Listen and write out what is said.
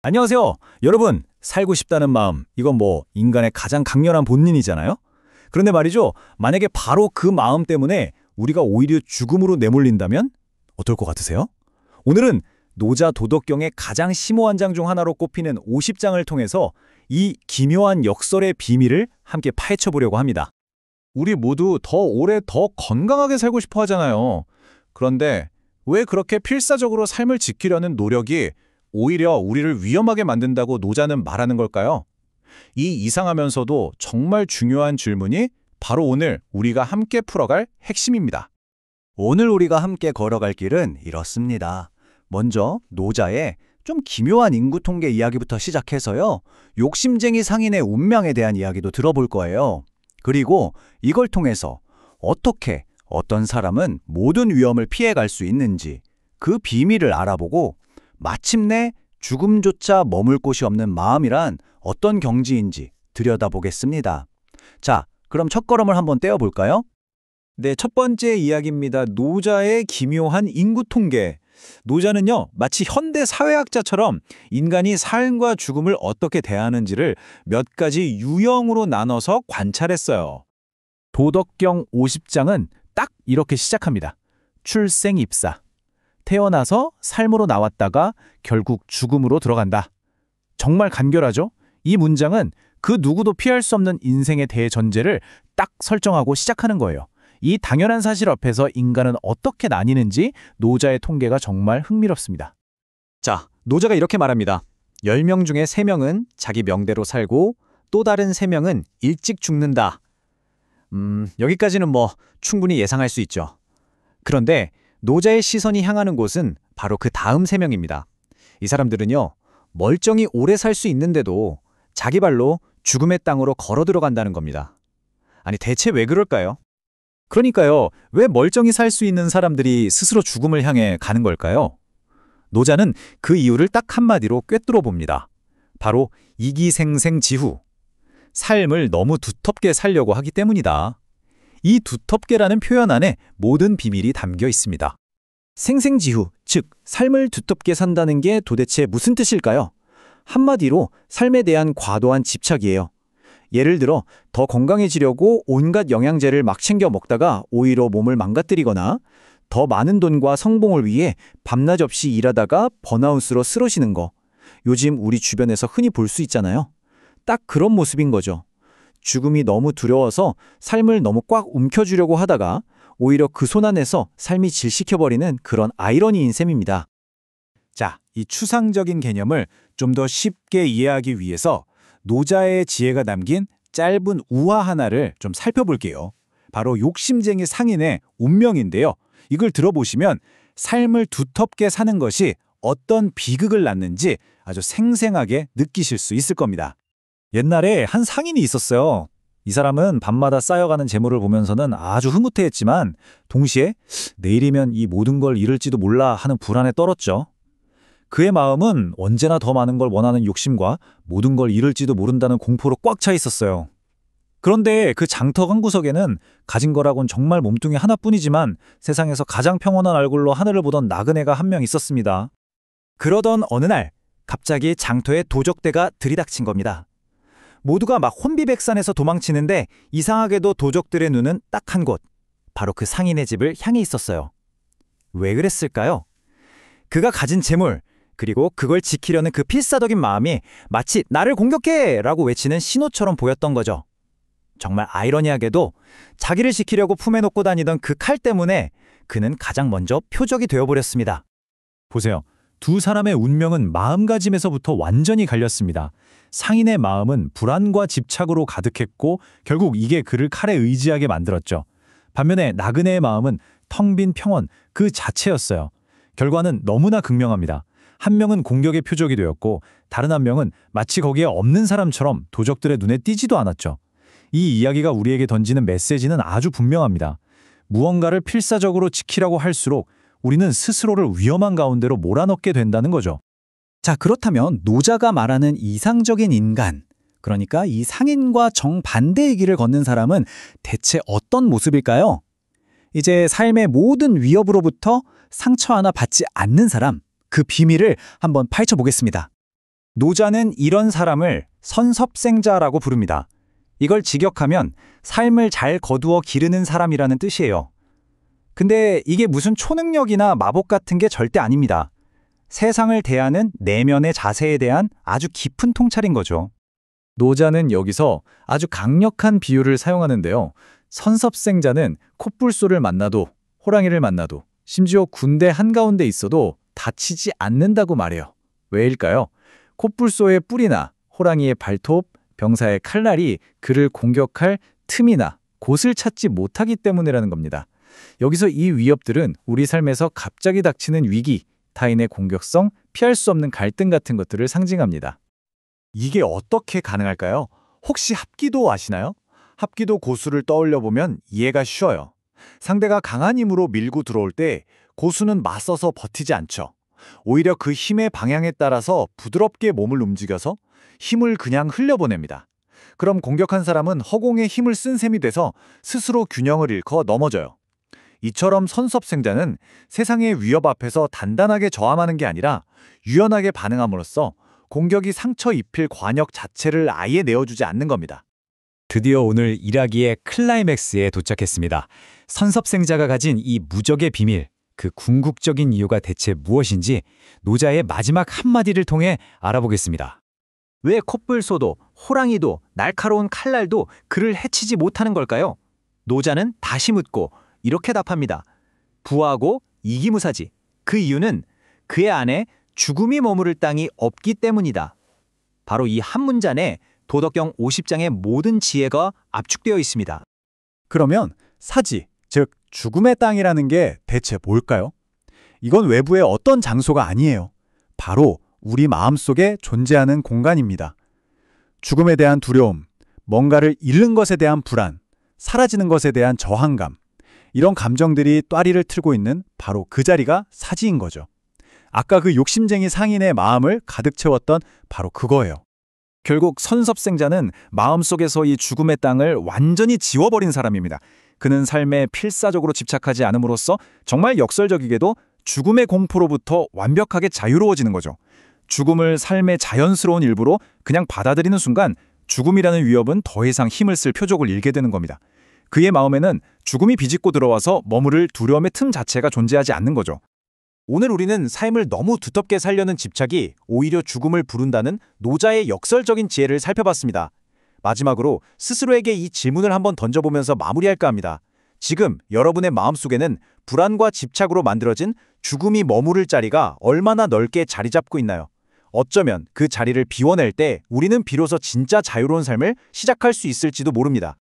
안녕하세요. 여러분, 살고 싶다는 마음, 이건 인간의 가장 강렬한 본능이잖아요? 그런데 말이죠, 만약에 바로 그 마음 때문에 우리가 오히려 죽음으로 내몰린다면 어떨 것 같으세요? 오늘은 노자 도덕경의 가장 심오한 장 중 하나로 꼽히는 50장을 통해서 이 기묘한 역설의 비밀을 함께 파헤쳐 보려고 합니다. 우리 모두 더 오래 더 건강하게 살고 싶어 하잖아요. 그런데 왜 그렇게 필사적으로 삶을 지키려는 노력이 오히려 우리를 위험하게 만든다고 노자는 말하는 걸까요? 이 이상하면서도 정말 중요한 질문이 바로 오늘 우리가 함께 풀어갈 핵심입니다. 오늘 우리가 함께 걸어갈 길은 이렇습니다. 먼저 노자의 좀 기묘한 인구 통계 이야기부터 시작해서요. 욕심쟁이 상인의 운명에 대한 이야기도 들어볼 거예요. 그리고 이걸 통해서 어떻게 어떤 사람은 모든 위험을 피해갈 수 있는지 그 비밀을 알아보고 마침내 죽음조차 머물 곳이 없는 마음이란 어떤 경지인지 들여다보겠습니다. 자, 그럼 첫걸음을 한번 떼어볼까요? 네, 첫 번째 이야기입니다. 노자의 기묘한 인구 통계. 노자는요, 마치 현대 사회학자처럼 인간이 삶과 죽음을 어떻게 대하는지를 몇 가지 유형으로 나눠서 관찰했어요. 도덕경 50장은 딱 이렇게 시작합니다. 출생입사. 태어나서 삶으로 나왔다가 결국 죽음으로 들어간다. 정말 간결하죠? 이 문장은 그 누구도 피할 수 없는 인생의 대전제를 딱 설정하고 시작하는 거예요. 이 당연한 사실 앞에서 인간은 어떻게 나뉘는지 노자의 통계가 정말 흥미롭습니다. 자, 노자가 이렇게 말합니다. 10명 중에 3명은 자기 명대로 살고 또 다른 3명은 일찍 죽는다. 여기까지는 충분히 예상할 수 있죠. 그런데 노자의 시선이 향하는 곳은 바로 그 다음 3명입니다. 이 사람들은요, 멀쩡히 오래 살 수 있는데도 자기 발로 죽음의 땅으로 걸어 들어간다는 겁니다. 아니, 대체 왜 그럴까요? 그러니까요, 왜 멀쩡히 살 수 있는 사람들이 스스로 죽음을 향해 가는 걸까요? 노자는 그 이유를 딱 한마디로 꿰뚫어 봅니다. 바로 이기생생지후. 삶을 너무 두텁게 살려고 하기 때문이다. 이 두텁게라는 표현 안에 모든 비밀이 담겨 있습니다. 생생지후, 즉 삶을 두텁게 산다는 게 도대체 무슨 뜻일까요? 한마디로 삶에 대한 과도한 집착이에요. 예를 들어 더 건강해지려고 온갖 영양제를 막 챙겨 먹다가 오히려 몸을 망가뜨리거나 더 많은 돈과 성공을 위해 밤낮 없이 일하다가 번아웃으로 쓰러지는 거. 요즘 우리 주변에서 흔히 볼 수 있잖아요. 딱 그런 모습인 거죠. 죽음이 너무 두려워서 삶을 너무 꽉 움켜쥐려고 하다가 오히려 그 손 안에서 삶이 질식혀버리는 그런 아이러니인 셈입니다. 자, 이 추상적인 개념을 좀 더 쉽게 이해하기 위해서 노자의 지혜가 담긴 짧은 우화 하나를 좀 살펴볼게요. 바로 욕심쟁이 상인의 운명인데요. 이걸 들어보시면 삶을 두텁게 사는 것이 어떤 비극을 낳는지 아주 생생하게 느끼실 수 있을 겁니다. 옛날에 한 상인이 있었어요. 이 사람은 밤마다 쌓여가는 재물을 보면서는 아주 흐뭇해했지만 동시에 내일이면 이 모든 걸 잃을지도 몰라 하는 불안에 떨었죠. 그의 마음은 언제나 더 많은 걸 원하는 욕심과 모든 걸 잃을지도 모른다는 공포로 꽉 차 있었어요. 그런데 그 장터 한 구석에는 가진 거라곤 정말 몸뚱이 하나뿐이지만 세상에서 가장 평온한 얼굴로 하늘을 보던 나그네가 한 명 있었습니다. 그러던 어느 날 갑자기 장터에 도적대가 들이닥친 겁니다. 모두가 막 혼비백산해서 도망치는데 이상하게도 도적들의 눈은 딱 한 곳, 바로 그 상인의 집을 향해 있었어요. 왜 그랬을까요? 그가 가진 재물, 그리고 그걸 지키려는 그 필사적인 마음이 마치 나를 공격해! 라고 외치는 신호처럼 보였던 거죠. 정말 아이러니하게도 자기를 지키려고 품에 놓고 다니던 그 칼 때문에 그는 가장 먼저 표적이 되어버렸습니다. 보세요. 두 사람의 운명은 마음가짐에서부터 완전히 갈렸습니다. 상인의 마음은 불안과 집착으로 가득했고 결국 이게 그를 칼에 의지하게 만들었죠. 반면에 나그네의 마음은 텅 빈 평온 그 자체였어요. 결과는 너무나 극명합니다. 한 명은 공격의 표적이 되었고 다른 한 명은 마치 거기에 없는 사람처럼 도적들의 눈에 띄지도 않았죠. 이 이야기가 우리에게 던지는 메시지는 아주 분명합니다. 무언가를 필사적으로 지키라고 할수록 우리는 스스로를 위험한 가운데로 몰아넣게 된다는 거죠. 자, 그렇다면 노자가 말하는 이상적인 인간, 그러니까 이 상인과 정반대의 길을 걷는 사람은 대체 어떤 모습일까요? 이제 삶의 모든 위협으로부터 상처 하나 받지 않는 사람, 그 비밀을 한번 파헤쳐 보겠습니다. 노자는 이런 사람을 선섭생자라고 부릅니다. 이걸 직역하면 삶을 잘 거두어 기르는 사람이라는 뜻이에요. 근데 이게 무슨 초능력이나 마법 같은 게 절대 아닙니다. 세상을 대하는 내면의 자세에 대한 아주 깊은 통찰인 거죠. 노자는 여기서 아주 강력한 비유를 사용하는데요. 선섭생자는 콧불소를 만나도, 호랑이를 만나도, 심지어 군대 한가운데 있어도 다치지 않는다고 말해요. 왜일까요? 콧불소의 뿔이나 호랑이의 발톱, 병사의 칼날이 그를 공격할 틈이나 곳을 찾지 못하기 때문이라는 겁니다. 여기서 이 위협들은 우리 삶에서 갑자기 닥치는 위기, 타인의 공격성, 피할 수 없는 갈등 같은 것들을 상징합니다. 이게 어떻게 가능할까요? 혹시 합기도 아시나요? 합기도 고수를 떠올려 보면 이해가 쉬워요. 상대가 강한 힘으로 밀고 들어올 때 고수는 맞서서 버티지 않죠. 오히려 그 힘의 방향에 따라서 부드럽게 몸을 움직여서 힘을 그냥 흘려보냅니다. 그럼 공격한 사람은 허공에 힘을 쓴 셈이 돼서 스스로 균형을 잃고 넘어져요. 이처럼 선섭생자는 세상의 위협 앞에서 단단하게 저항하는 게 아니라 유연하게 반응함으로써 공격이 상처 입힐 관역 자체를 아예 내어주지 않는 겁니다. 드디어 오늘 일하기의 클라이맥스에 도착했습니다. 선섭생자가 가진 이 무적의 비밀, 그 궁극적인 이유가 대체 무엇인지 노자의 마지막 한마디를 통해 알아보겠습니다. 왜 콧불소도, 호랑이도, 날카로운 칼날도 그를 해치지 못하는 걸까요? 노자는 다시 묻고 이렇게 답합니다. 부하고 이기무사지. 그 이유는 그의 안에 죽음이 머무를 땅이 없기 때문이다. 바로 이 한 문장에 도덕경 50장의 모든 지혜가 압축되어 있습니다. 그러면 사지, 즉 죽음의 땅이라는 게 대체 뭘까요? 이건 외부의 어떤 장소가 아니에요. 바로 우리 마음속에 존재하는 공간입니다. 죽음에 대한 두려움, 뭔가를 잃는 것에 대한 불안, 사라지는 것에 대한 저항감, 이런 감정들이 또아리를 틀고 있는 바로 그 자리가 사지인 거죠. 아까 그 욕심쟁이 상인의 마음을 가득 채웠던 바로 그거예요. 결국 선섭생자는 마음속에서 이 죽음의 땅을 완전히 지워버린 사람입니다. 그는 삶에 필사적으로 집착하지 않음으로써 정말 역설적이게도 죽음의 공포로부터 완벽하게 자유로워지는 거죠. 죽음을 삶의 자연스러운 일부로 그냥 받아들이는 순간 죽음이라는 위협은 더 이상 힘을 쓸 표적을 잃게 되는 겁니다. 그의 마음에는 죽음이 비집고 들어와서 머무를 두려움의 틈 자체가 존재하지 않는 거죠. 오늘 우리는 삶을 너무 두텁게 살려는 집착이 오히려 죽음을 부른다는 노자의 역설적인 지혜를 살펴봤습니다. 마지막으로 스스로에게 이 질문을 한번 던져보면서 마무리할까 합니다. 지금 여러분의 마음속에는 불안과 집착으로 만들어진 죽음이 머무를 자리가 얼마나 넓게 자리 잡고 있나요? 어쩌면 그 자리를 비워낼 때 우리는 비로소 진짜 자유로운 삶을 시작할 수 있을지도 모릅니다.